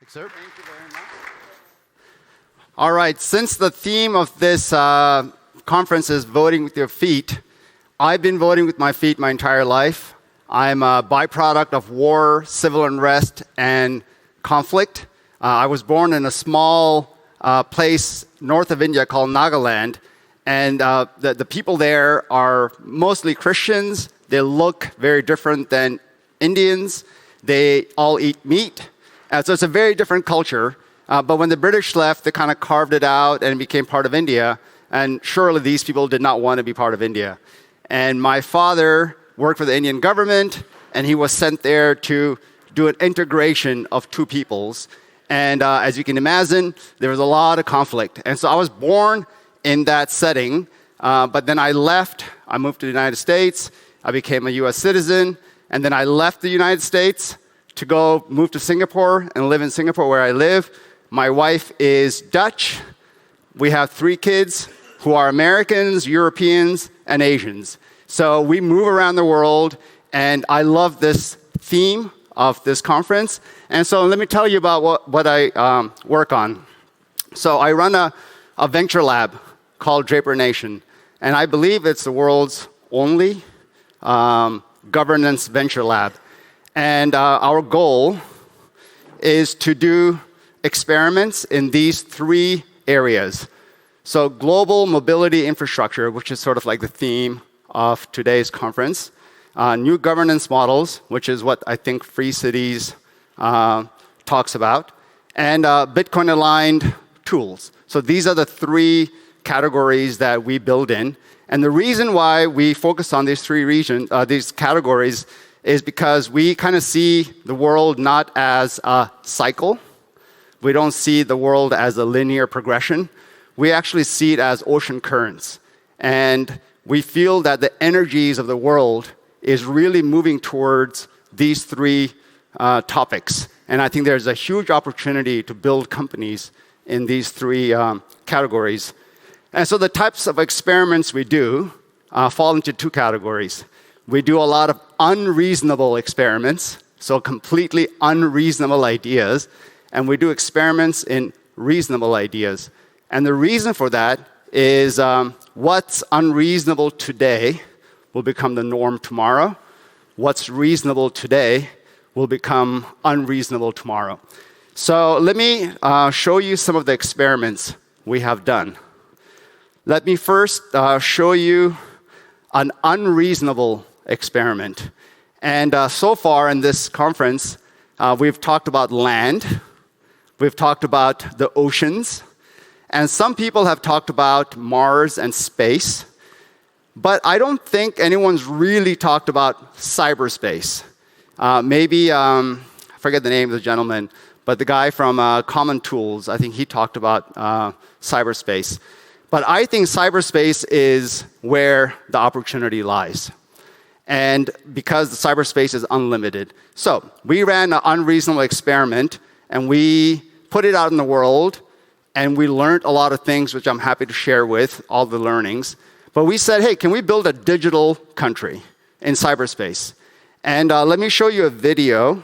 Thanks, sir. Thank you very much. All right, since the theme of this conference is voting with your feet, I've been voting with my feet my entire life. I'm a byproduct of war, civil unrest, and conflict. I was born in a small place north of India called Nagaland, and the people there are mostly Christians. They look very different than Indians. They all eat meat. So it's a very different culture. But when the British left, they kind of carved it out and it became part of India. And surely these people did not want to be part of India. And my father worked for the Indian government, and he was sent there to do an integration of two peoples. And as you can imagine, there was a lot of conflict. And so I was born in that setting, but then I left. I moved to the United States. I became a U.S. citizen. And then I left the United States to go move to Singapore and live in Singapore where I live. My wife is Dutch. We have 3 kids who are Americans, Europeans, and Asians. So we move around the world, and I love this theme of this conference. And so let me tell you about what I work on. So I run a venture lab called Draper Nation, and I believe it's the world's only governance venture lab. And our goal is to do experiments in these 3 areas. So global mobility infrastructure, which is sort of like the theme of today's conference. New governance models, which is what I think Free Cities talks about. And Bitcoin-aligned tools. So these are the 3 categories that we build in. And the reason why we focus on these 3 these categories is because we kind of see the world not as a cycle. We don't see the world as a linear progression. We actually see it as ocean currents. And we feel that the energies of the world is really moving towards these 3 topics. And I think there's a huge opportunity to build companies in these 3 categories. And so the types of experiments we do fall into 2 categories. We do a lot of unreasonable experiments, so completely unreasonable ideas, and we do experiments in reasonable ideas. And the reason for that is what's unreasonable today will become the norm tomorrow. What's reasonable today will become unreasonable tomorrow. So let me show you some of the experiments we have done. Let me first show you an unreasonable experiment. And so far in this conference, we've talked about land, we've talked about the oceans, and some people have talked about Mars and space. But I don't think anyone's really talked about cyberspace. Maybe, I forget the name of the gentleman, but the guy from Common Tools, I think he talked about cyberspace. But I think cyberspace is where the opportunity lies. And because the cyberspace is unlimited. So we ran an unreasonable experiment, and we put it out in the world, and we learned a lot of things, which I'm happy to share with, all the learnings. But we said, hey, can we build a digital country in cyberspace? And let me show you a video.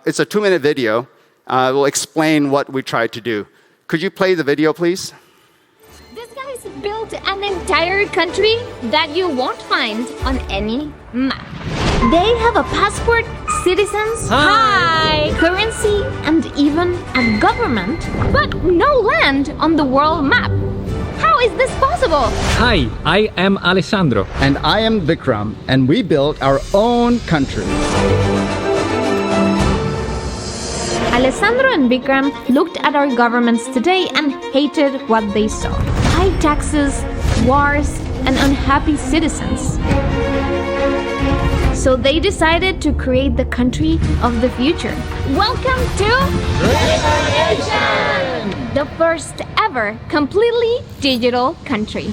It's a 2-minute video. It will explain what we tried to do. Could you play the video, please? This guy's built an entire country that you won't find on any map. They have a passport, citizens, hi, currency, and even a government, but no land on the world map. How is this possible? Hi, I am Alessandro. And I am Vikram, and we built our own country. Alessandro and Vikram looked at our governments today and hated what they saw. High taxes, wars, and unhappy citizens. So they decided to create the country of the future. Welcome to Draper Nation! The first ever completely digital country.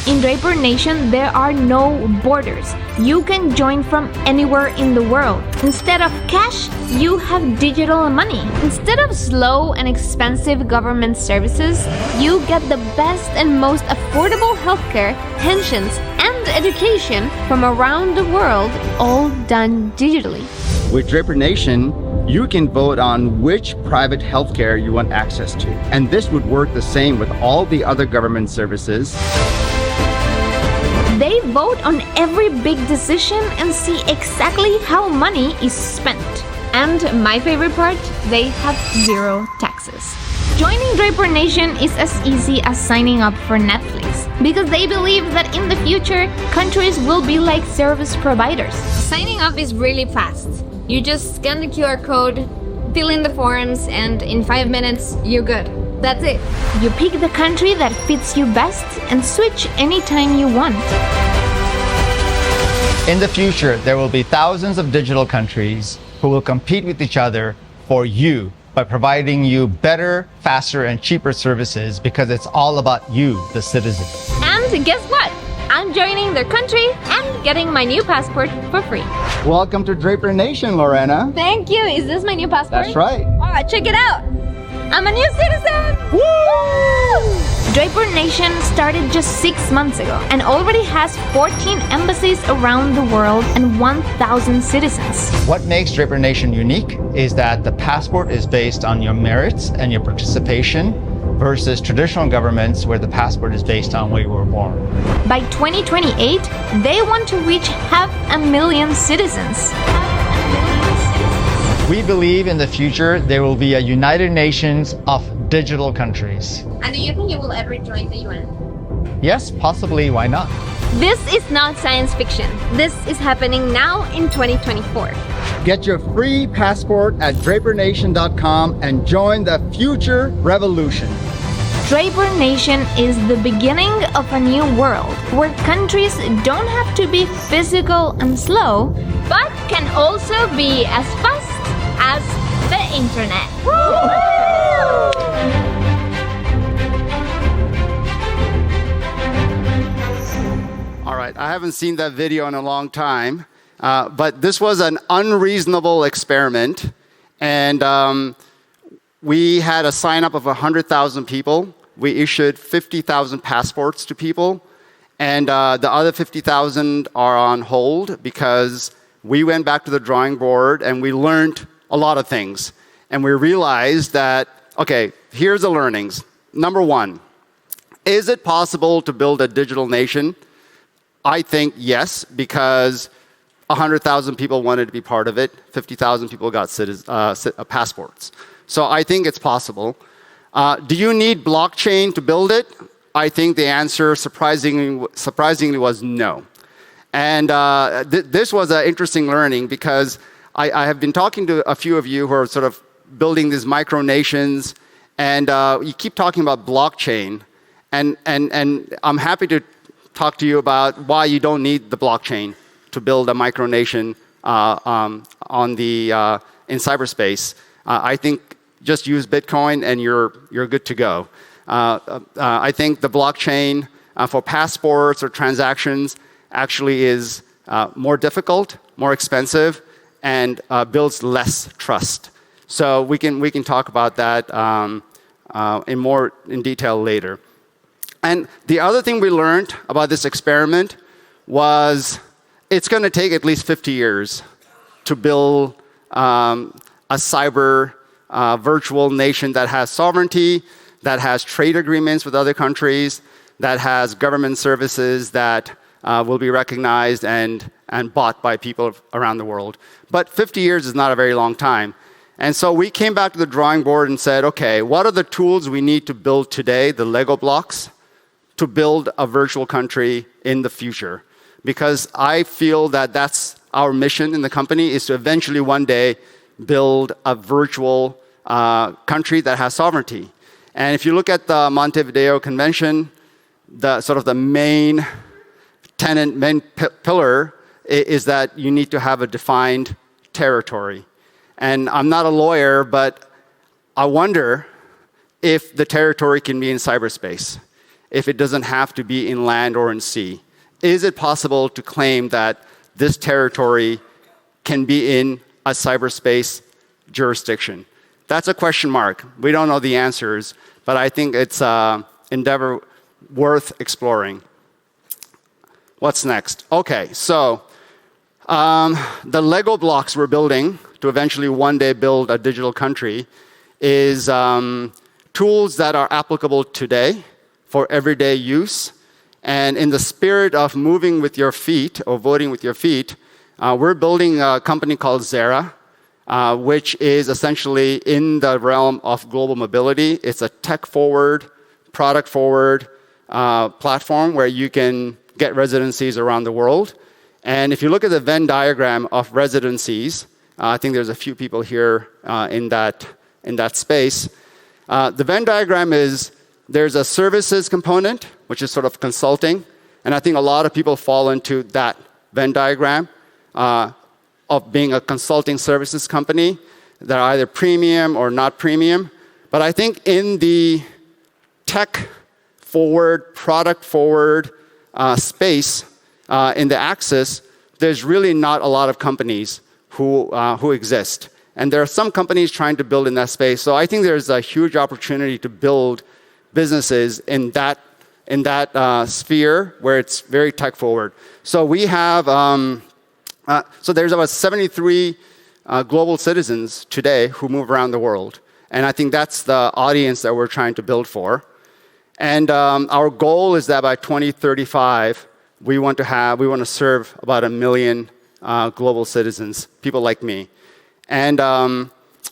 In Draper Nation, there are no borders. You can join from anywhere in the world. Instead of cash, you have digital money. Instead of slow and expensive government services, you get the best and most affordable healthcare, pensions, and education from around the world, all done digitally. With Draper Nation, You can vote on which private healthcare you want access to. And this would work the same with all the other government services. They vote on every big decision and see exactly how money is spent. And my favorite part, they have zero taxes. Joining Draper Nation is as easy as signing up for Netflix, because they believe that in the future, countries will be like service providers. Signing up is really fast. You just scan the QR code, fill in the forms, and in 5 minutes, you're good. That's it. You pick the country that fits you best and switch anytime you want. In the future, there will be thousands of digital countries who will compete with each other for you by providing you better, faster, and cheaper services, because it's all about you, the citizen. And guess what? I'm joining their country and getting my new passport for free. Welcome to Draper Nation, Lorena. Thank you. Is this my new passport? That's right. Oh, check it out. I'm a new citizen. Woo! Draper Nation started just 6 months ago and already has 14 embassies around the world and 1,000 citizens. What makes Draper Nation unique is that the passport is based on your merits and your participation versus traditional governments where the passport is based on where you were born. By 2028, they want to reach 500,000 citizens. We believe in the future there will be a United Nations of digital countries. And do you think you will ever join the UN? Yes, possibly, why not? This is not science fiction. This is happening now in 2024. Get your free passport at drapernation.com and join the future revolution. Draper Nation is the beginning of a new world where countries don't have to be physical and slow, but can also be as fast as the internet. All right, I haven't seen that video in a long time, but this was an unreasonable experiment, and we had a sign-up of 100,000 people. We issued 50,000 passports to people, and the other 50,000 are on hold because we went back to the drawing board and we learned a lot of things. And we realized that, okay, here's the learnings. Number one, is it possible to build a digital nation? I think yes, because 100,000 people wanted to be part of it. 50,000 people got passports. So I think it's possible. Do you need blockchain to build it? I think the answer surprisingly was no. And this was an interesting learning because I have been talking to a few of you who are sort of building these micronations, and you keep talking about blockchain, and I'm happy to talk to you about why you don't need the blockchain to build a micronation in cyberspace. I think just use Bitcoin and you're good to go. I think the blockchain for passports or transactions actually is more difficult, more expensive, and builds less trust. So we can talk about that in detail later. And the other thing we learned about this experiment was it's going to take at least 50 years to build a cyber virtual nation that has sovereignty, that has trade agreements with other countries, that has government services that will be recognized and bought by people around the world. But 50 years is not a very long time. And so we came back to the drawing board and said, okay, what are the tools we need to build today, the Lego blocks, to build a virtual country in the future? Because I feel that that's our mission in the company, is to eventually one day build a virtual country that has sovereignty. And if you look at the Montevideo Convention, the main tenet, main pillar is that you need to have a defined territory. And I'm not a lawyer, but I wonder if the territory can be in cyberspace, if it doesn't have to be in land or in sea. Is it possible to claim that this territory can be in a cyberspace jurisdiction? That's a question mark. We don't know the answers, but I think it's an endeavor worth exploring. What's next? Okay, so the Lego blocks we're building to eventually one day build a digital country is tools that are applicable today for everyday use. And in the spirit of moving with your feet or voting with your feet, we're building a company called Zera, which is essentially in the realm of global mobility. It's a tech-forward, product-forward platform where you can get residencies around the world. And if you look at the Venn diagram of residencies, I think there's a few people here in that space. The Venn diagram is there's a services component, which is sort of consulting. And I think a lot of people fall into that Venn diagram of being a consulting services company that are either premium or not premium. But I think in the tech-forward, product-forward space, in the axis, there's really not a lot of companies who exist. And there are some companies trying to build in that space. So I think there's a huge opportunity to build businesses in that sphere where it's very tech-forward. So we have, so there's about 73 global citizens today who move around the world. And I think that's the audience that we're trying to build for. And our goal is that by 2035, we want to serve about 1 million global citizens, people like me. And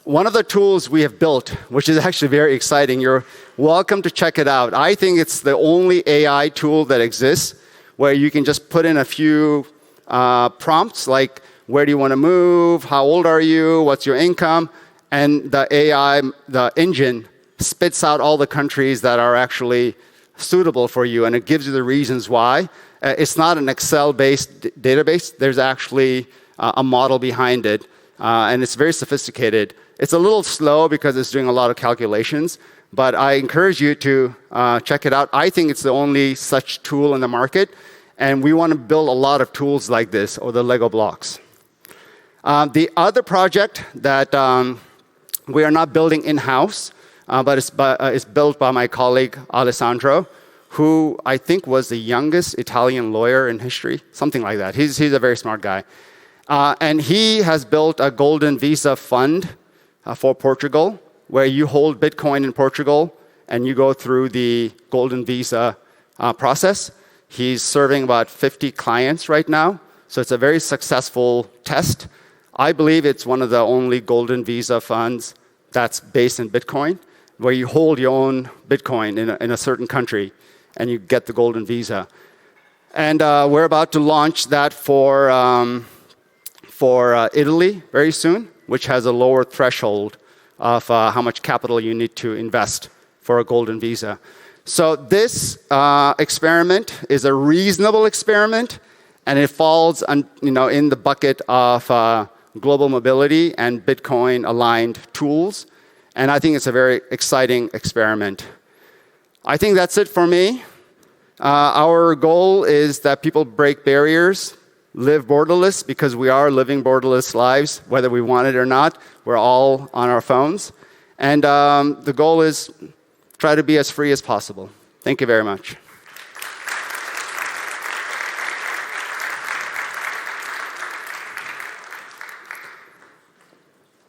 one of the tools we have built, which is actually very exciting, you're welcome to check it out. I think it's the only AI tool that exists where you can just put in a few prompts like, where do you want to move? How old are you? What's your income? And the AI, the engine, spits out all the countries that are actually suitable for you, and it gives you the reasons why. It's not an Excel-based database. There's actually a model behind it, and it's very sophisticated. It's a little slow because it's doing a lot of calculations, but I encourage you to check it out. I think it's the only such tool in the market, and we want to build a lot of tools like this, or the Lego blocks. The other project that we are not building in-house, but it's built by my colleague Alessandro, who I think was the youngest Italian lawyer in history, something like that. He's a very smart guy. And he has built a golden visa fund for Portugal, where you hold Bitcoin in Portugal and you go through the golden visa process. He's serving about 50 clients right now, so it's a very successful test. I believe it's one of the only golden visa funds that's based in Bitcoin, where you hold your own Bitcoin in a certain country and you get the golden visa. And we're about to launch that for Italy very soon, which has a lower threshold of how much capital you need to invest for a golden visa. So this experiment is a reasonable experiment, and it falls in the bucket of global mobility and Bitcoin-aligned tools. And I think it's a very exciting experiment. I think that's it for me. Our goal is that people break barriers, live borderless, because we are living borderless lives, whether we want it or not. We're all on our phones. And the goal is try to be as free as possible. Thank you very much.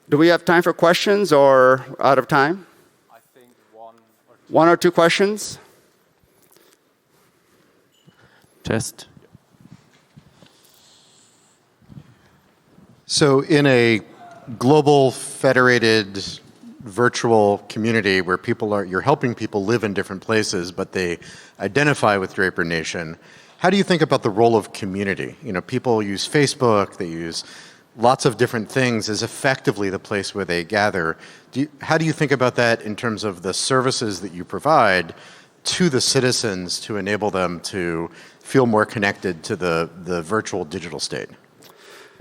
Do we have time for questions or out of time? I think one or two questions. Test. So in a global federated virtual community where you're helping people live in different places, but they identify with Draper Nation, how do you think about the role of community? People use Facebook, they use lots of different things as effectively the place where they gather. How do you think about that in terms of the services that you provide to the citizens to enable them to feel more connected to the virtual digital state?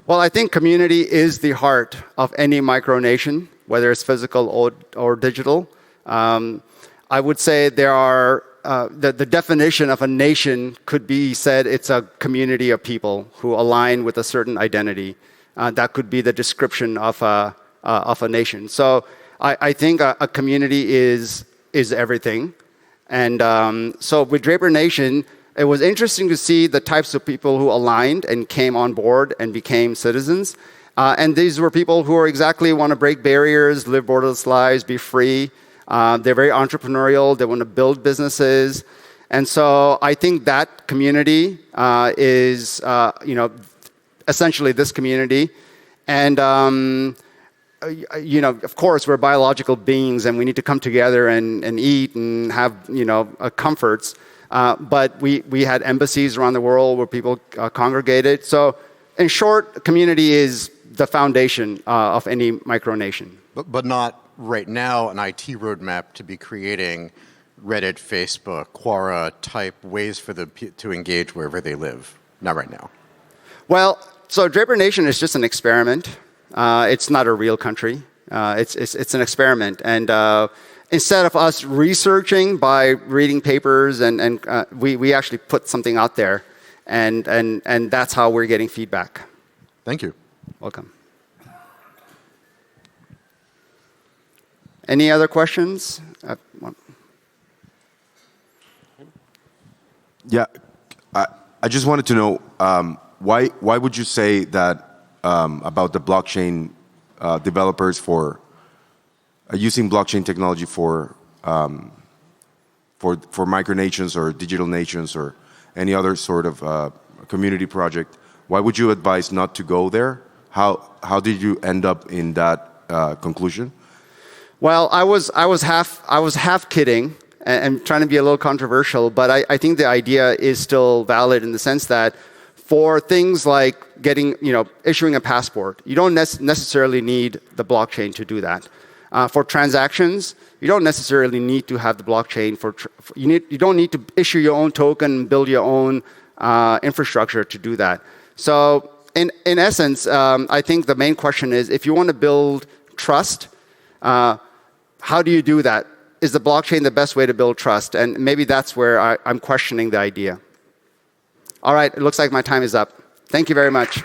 Well, I think community is the heart of any micronation, whether it's physical or digital. I would say there are the definition of a nation could be said it's a community of people who align with a certain identity. That could be the description of a nation. So I think a community is everything. And so with Draper Nation, it was interesting to see the types of people who aligned and came on board and became citizens. And these were people who are exactly want to break barriers, live borderless lives, be free. They're very entrepreneurial. They want to build businesses. And so I think that community is, essentially this community. And, of course, we're biological beings and we need to come together and eat and have, comforts. But we had embassies around the world where people congregated. So in short, community is the foundation of any micronation. But not right now an IT roadmap to be creating Reddit, Facebook, Quora type ways for them to engage wherever they live. Not right now. Well, so Draper Nation is just an experiment. It's not a real country. It's an experiment. And instead of us researching by reading papers, and we actually put something out there. And that's how we're getting feedback. Thank you. Welcome. Any other questions? Yeah, I just wanted to know why would you say that about the blockchain developers for using blockchain technology for micronations or digital nations or any other sort of community project? Why would you advise not to go there? How did you end up in that conclusion? Well, I was half kidding and trying to be a little controversial, but I think the idea is still valid in the sense that for things like issuing a passport, you don't necessarily need the blockchain to do that. For transactions, you don't necessarily need to have the blockchain. You don't need to issue your own token, build your own infrastructure to do that. So in essence, I think the main question is if you want to build trust, how do you do that? Is the blockchain the best way to build trust? And maybe that's where I'm questioning the idea. All right, it looks like my time is up. Thank you very much.